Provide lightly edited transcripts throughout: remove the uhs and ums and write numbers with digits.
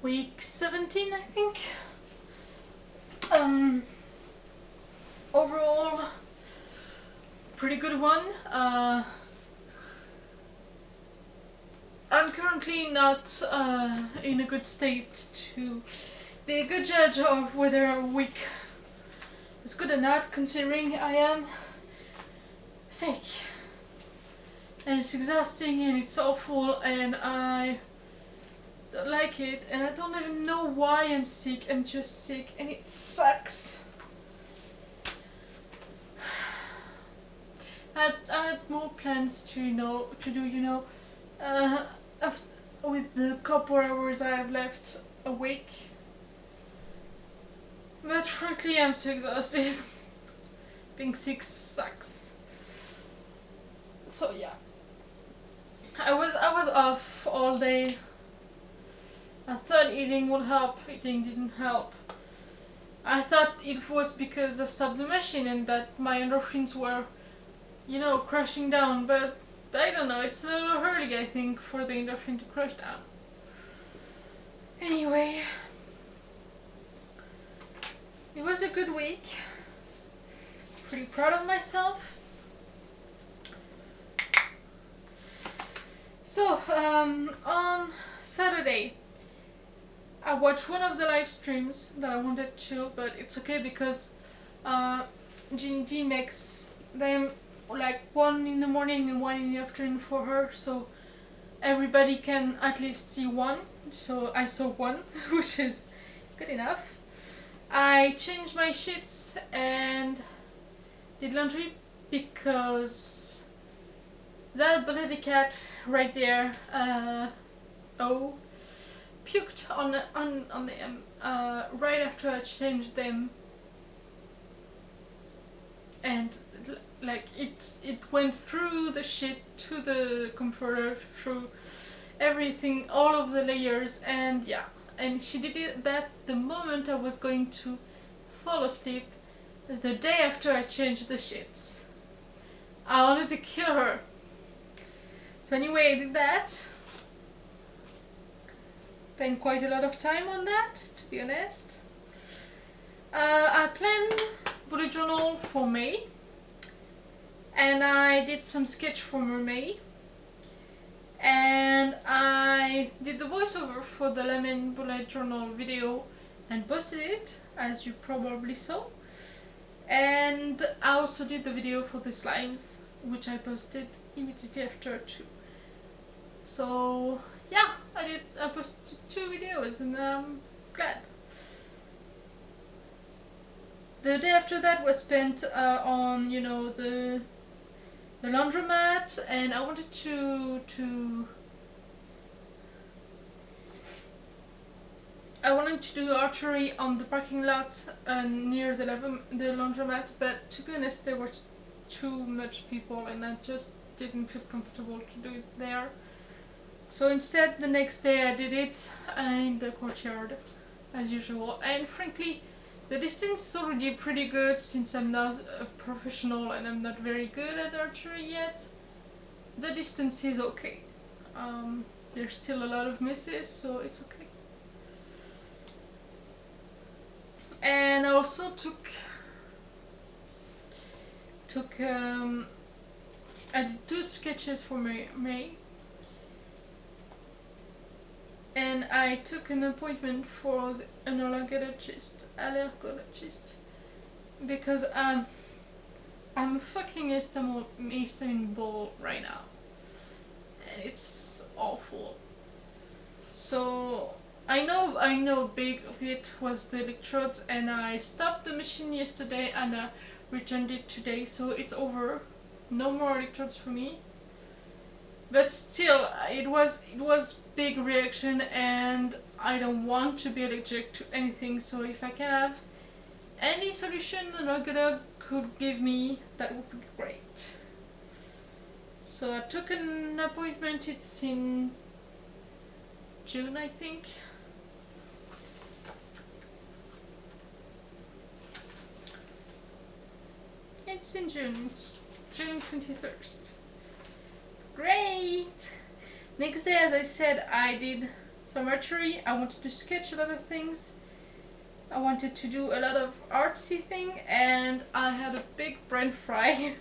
week 17, I think. Overall, pretty good one. I'm currently not in a good state to be a good judge of whether a week is good or not, considering I am sick. And it's exhausting and it's awful and I don't like it and I don't even know why I'm sick. I'm just sick and it sucks. I had more plans to do, after, with the couple hours I have left awake. But frankly, I'm so exhausted. Being sick sucks. So yeah, I was off all day. I thought eating would help. Eating didn't help. I thought it was because I stopped the machine and that my endorphins were, crashing down. But I don't know. It's a little early, I think, for the endorphin to crash down. Anyway, it was a good week. Pretty proud of myself. So, on Saturday, I watched one of the live streams that I wanted to, but it's okay because Ginny D makes them like 1 in the morning and 1 in the afternoon for her, so everybody can at least see one. So I saw one, which is good enough. I changed my sheets and did laundry because that bloody cat right there, puked on them right after I changed them, and like it went through the sheet to the comforter, through everything, all of the layers, and yeah, and she did that the moment I was going to fall asleep the day after I changed the sheets. I wanted to kill her. So anyway, I did that. Spent quite a lot of time on that, to be honest. I planned bullet journal for May, and I did some sketch for May, and I did the voiceover for the Lemon bullet journal video and posted it, as you probably saw. And I also did the video for the slimes, which I posted immediately after too. So yeah, I posted 2 videos and I'm glad. The day after that was spent on, the laundromat, and I wanted to do archery on the parking lot near the laundromat, but to be honest, there was too much people and I just didn't feel comfortable to do it there. So instead, the next day I did it in the courtyard, as usual. And frankly, the distance is already pretty good since I'm not a professional and I'm not very good at archery yet. The distance is okay. There's still a lot of misses, so it's okay. And I also I did 2 sketches for May. And I took an appointment for an allergologist, because I'm a fucking histamine ball right now, and it's awful. So I know big of it was the electrodes, and I stopped the machine yesterday and I returned it today, so it's over. No more electrodes for me. But still, it was big reaction, and I don't want to be allergic to anything. So if I can have any solution that allergolog could give me, that would be great. So I took an appointment. It's in June, I think. It's in June. It's June 21st. Great! Next day, as I said, I did some archery. I wanted to sketch a lot of things. I wanted to do a lot of artsy thing, and I had a big brain fry,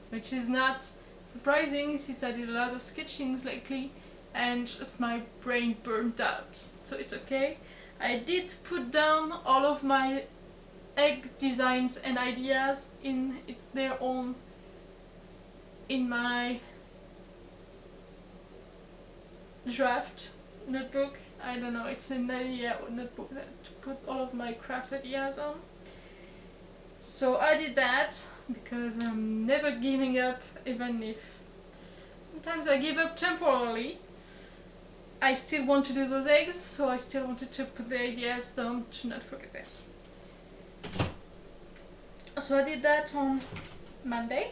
which is not surprising since I did a lot of sketchings lately, and just my brain burnt out. So it's okay. I did put down all of my egg designs and ideas in their own in my draft notebook. I don't know, it's an idea notebook to put all of my craft ideas on. So I did that because I'm never giving up, even if sometimes I give up temporarily. I still want to do those eggs, so I still wanted to put the ideas down to not forget them. So I did that on Monday.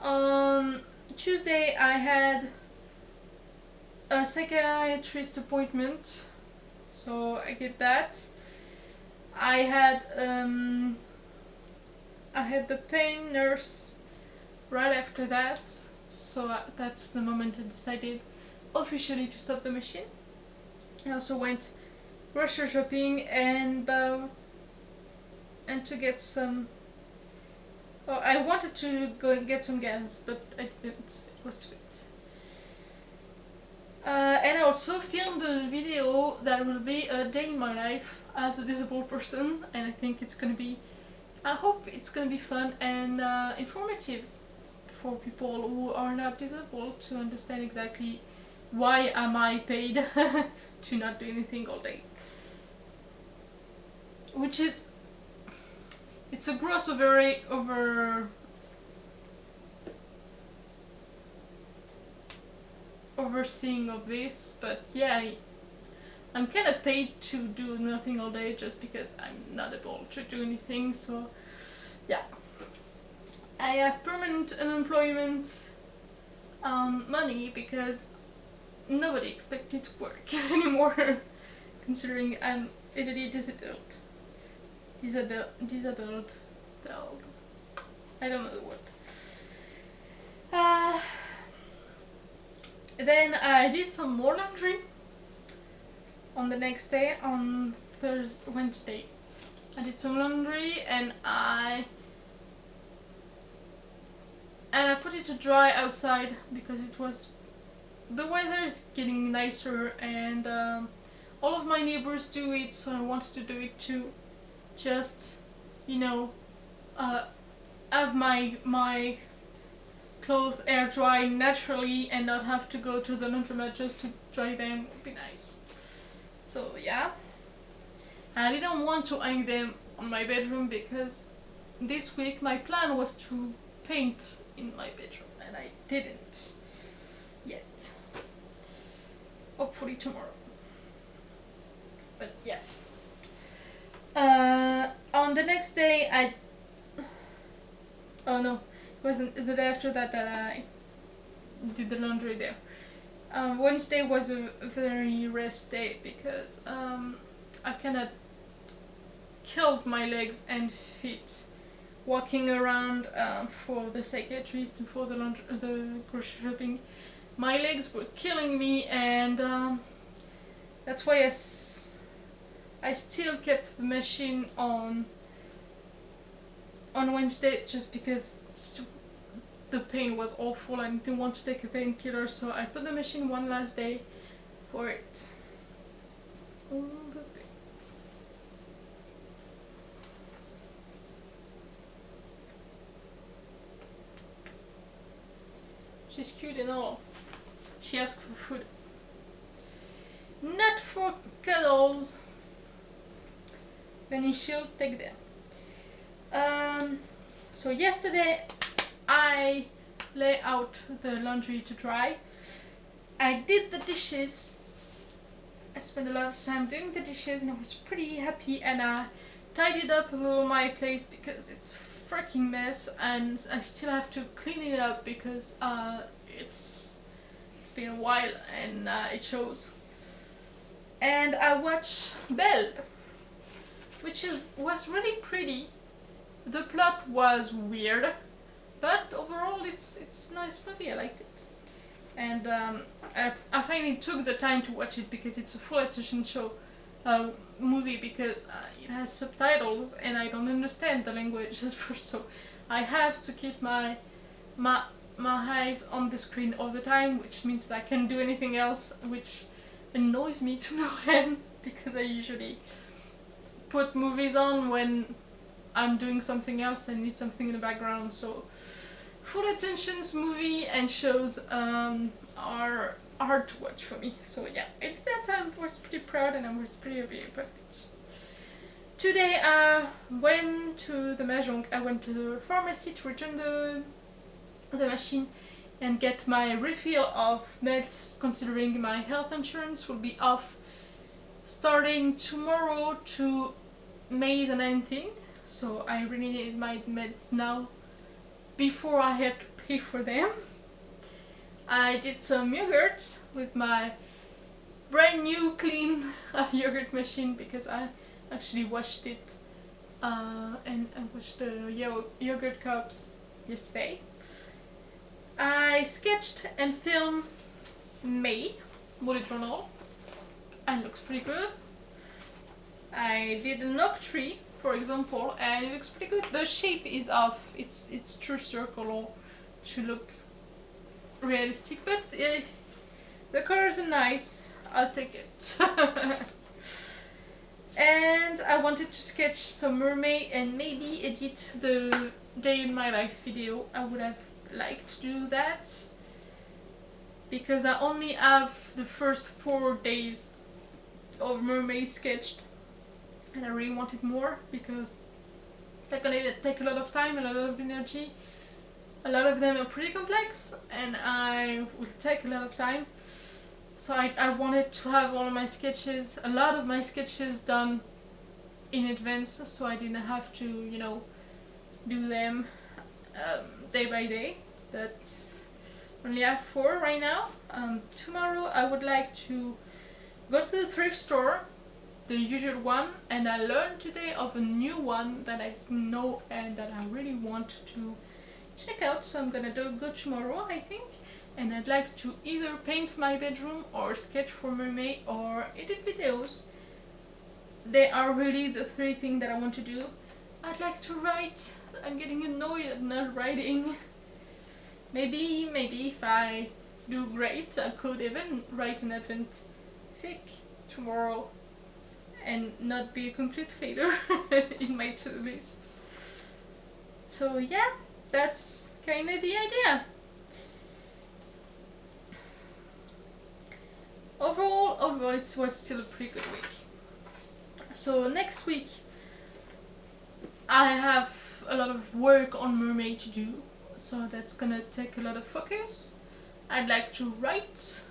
On Tuesday I had a psychiatrist appointment, so I did that. I had the pain nurse right after that, so that's the moment I decided officially to stop the machine. I also went grocery shopping and to get some. Oh, I wanted to go and get some gas, but I didn't. It was too late. And I also filmed a video that will be a day in my life as a disabled person, and I think it's gonna be, I hope it's gonna be fun and informative for people who are not disabled to understand exactly why am I paid to not do anything all day. Which is, it's a gross overseeing of this, but yeah, I'm kind of paid to do nothing all day just because I'm not able to do anything, so yeah. I have permanent unemployment money because nobody expects me to work anymore, considering I'm heavily disabled. I don't know the word. Then I did some more laundry on the next day, on Wednesday. I did some laundry and I put it to dry outside because the weather is getting nicer, and all of my neighbors do it, so I wanted to do it too. Just, you know, have my clothes air dry naturally and not have to go to the laundromat just to dry them would be nice. So yeah, I didn't want to hang them on my bedroom because this week my plan was to paint in my bedroom and I didn't yet. Hopefully tomorrow. But yeah. On the next day oh no, it wasn't the day after that I did the laundry there. Wednesday was a very rest day because I kinda killed my legs and feet walking around for the psychiatrist and for the grocery shopping. My legs were killing me, and that's why I still kept the machine on Wednesday, just because the pain was awful and I didn't want to take a painkiller, so I put the machine one last day for it. She's cute and all. She asked for food. Not for cuddles. Then she'll take them. So yesterday I lay out the laundry to dry. I did the dishes. I spent a lot of time doing the dishes and I was pretty happy, and I tidied up a little my place because it's a freaking mess and I still have to clean it up because it's been a while and it shows. And I watched Belle, which was really pretty. The plot was weird, but overall it's a nice movie. I liked it. and I finally took the time to watch it because it's a full attention show movie, because it has subtitles and I don't understand the language at first, so I have to keep my eyes on the screen all the time, which means that I can't do anything else, which annoys me to no end, because I usually put movies on when I'm doing something else and need something in the background. So full attentions movie and shows are hard to watch for me. So yeah, I did that. I was pretty proud and I was pretty happy about it. Today I went to the Mahjong. I went to the pharmacy to return the machine and get my refill of meds, considering my health insurance will be off starting tomorrow to May the 19th. So I really need my meds now before I have to pay for them. I did some yogurt with my brand new clean yogurt machine, because I actually washed it and I washed the yogurt cups yesterday. I sketched and filmed May bullet journal and it looks pretty good. I did an oak tree, for example, and it looks pretty good. The shape is off, it's true circular to look realistic, but the colors are nice, I'll take it. And I wanted to sketch some mermaid and maybe edit the day in my life video. I would have liked to do that, because I only have the first 4 days of mermaid sketched and I really wanted more, because they're gonna take a lot of time and a lot of energy. A lot of them are pretty complex and I will take a lot of time. So I wanted to have all of my sketches, a lot of my sketches done in advance, so I didn't have to, you know, do them day by day. That's only have 4 right now. Tomorrow I would like to go to the thrift store, the usual one, and I learned today of a new one that I didn't know and that I really want to check out, so I'm gonna go tomorrow, I think. And I'd like to either paint my bedroom or sketch for mermaid or edit videos. They are really the 3 things that I want to do. I'd like to write. I'm getting annoyed at not writing. Maybe if I do great, I could even write an advent fic tomorrow and not be a complete failure in my to-do list. So yeah, that's kind of the idea. Overall it was still a pretty good week. So next week I have a lot of work on mermaid to do, so that's gonna take a lot of focus. I'd like to write.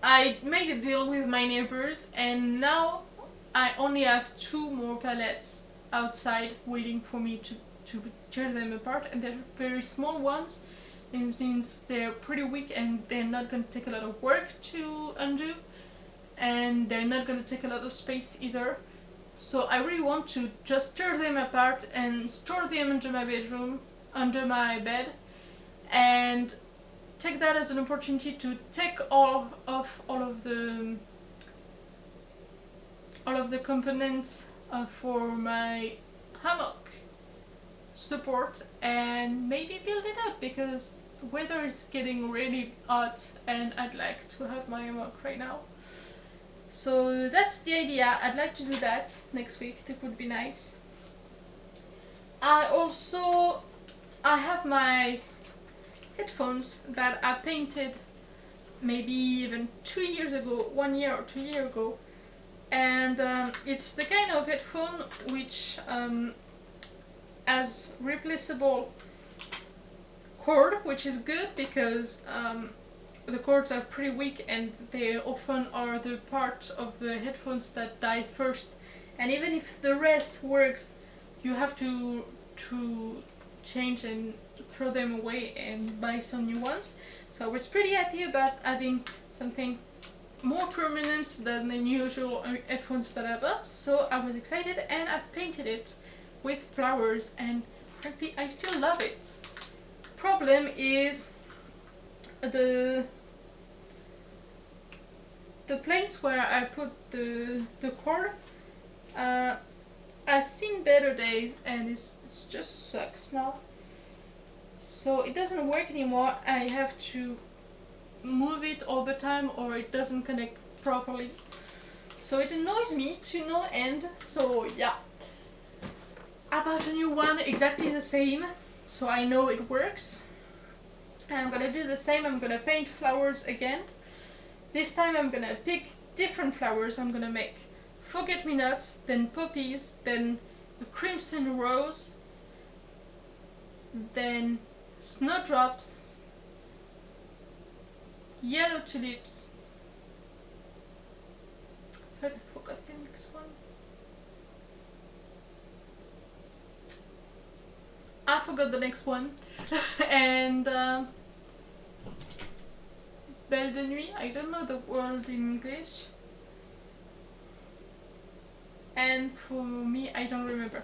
I made a deal with my neighbors and now I only have 2 more pallets outside waiting for me to tear them apart, and they're very small ones. This means they're pretty weak and they're not going to take a lot of work to undo, and they're not going to take a lot of space either. So I really want to just tear them apart and store them under my bedroom, under my bed, and take that as an opportunity to take all of the components for my hammock support and maybe build it up, because the weather is getting really hot and I'd like to have my hammock right now. So that's the idea. I'd like to do that next week. That would be nice. I have my headphones that I painted maybe even 2 years ago, 1 year or 2 years ago, and it's the kind of headphone which has replaceable cord, which is good because the cords are pretty weak and they often are the part of the headphones that die first, and even if the rest works you have to change and throw them away and buy some new ones. So I was pretty happy about having something more permanent than the usual headphones that I bought, so I was excited and I painted it with flowers and frankly, I still love it. Problem is the place where I put the cord. I've seen better days, and it's just sucks now. So it doesn't work anymore. I have to move it all the time, or it doesn't connect properly. So it annoys me to no end. So yeah, I bought a new one, exactly the same, so I know it works. And I'm gonna do the same. I'm gonna paint flowers again. This time I'm gonna pick different flowers. I'm gonna make forget-me-nots, then poppies, then a crimson rose, then snowdrops, yellow tulips. I forgot the next one. I forgot the next one. And Belle de Nuit, I don't know the word in English. And for me, I don't remember.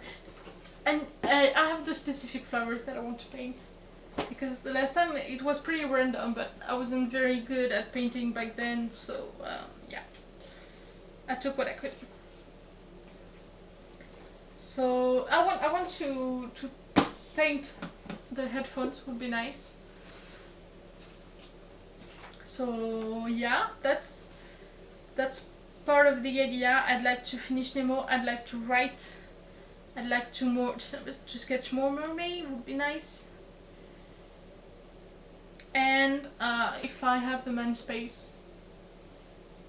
And I have the specific flowers that I want to paint. Because the last time it was pretty random, but I wasn't very good at painting back then, so yeah. I took what I could. So I want to paint the headphones, would be nice. So yeah, that's part of the idea. I'd like to finish Nemo. I'd like to write. I'd like to sketch more mermaid, would be nice. And if I have the man space,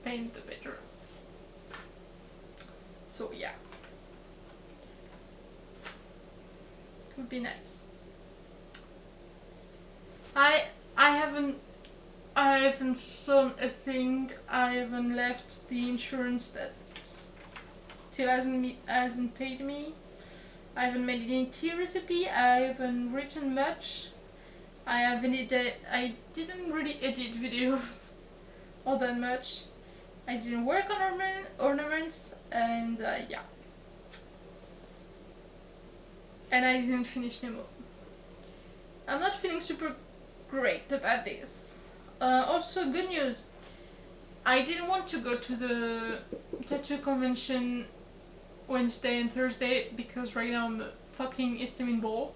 paint the bedroom. So yeah, would be nice. I haven't sold a thing. I haven't left the insurance that still hasn't paid me. I haven't made any tea recipe. I haven't written much. I didn't really edit videos all that much. I didn't work on ornaments, and yeah. And I didn't finish Nemo. I'm not feeling super great about this. Also, good news. I didn't want to go to the tattoo convention Wednesday and Thursday because right now I'm a fucking histamine ball,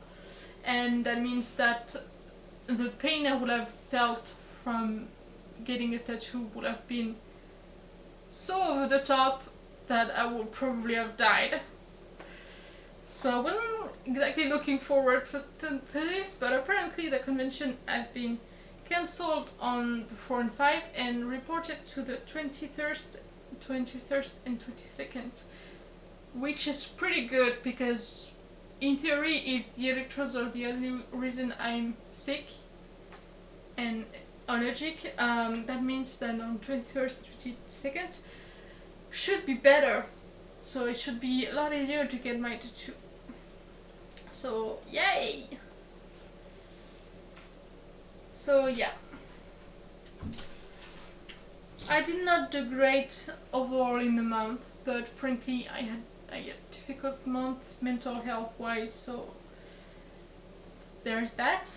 and that means that the pain I would have felt from getting a tattoo would have been so over the top that I would probably have died. So I wasn't exactly looking forward to this, but apparently the convention had been cancelled on the 4 and 5 and reported to the 21st and 22nd, which is pretty good because in theory if the electrodes are the only reason I'm sick and allergic, that means that on 21st, 22nd should be better. So it should be a lot easier to get my tattoo. So yay! So yeah. I did not do great overall in the month, but frankly I had a difficult month mental health wise, so there's that.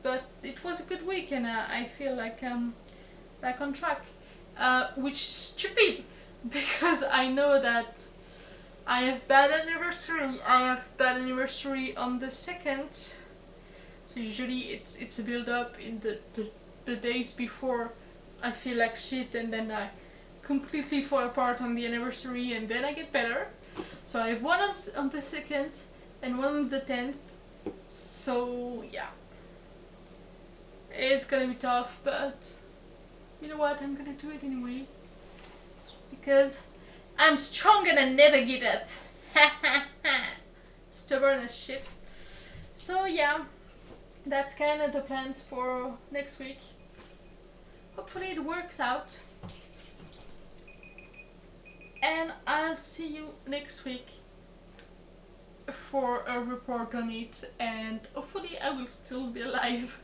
But it was a good week and I feel like I'm back on track. Which is stupid because I know that I have bad anniversary. I have bad anniversary on the 2nd. So usually it's a build up in the days before I feel like shit, and then I completely fall apart on the anniversary and then I get better. So I have one on the 2nd and one on the 10th. So yeah. It's gonna be tough, but you know what, I'm gonna do it anyway. Because I'm strong and I never give up. Stubborn as shit. So yeah, that's kind of the plans for next week. Hopefully it works out. And I'll see you next week for a report on it, and hopefully I will still be alive.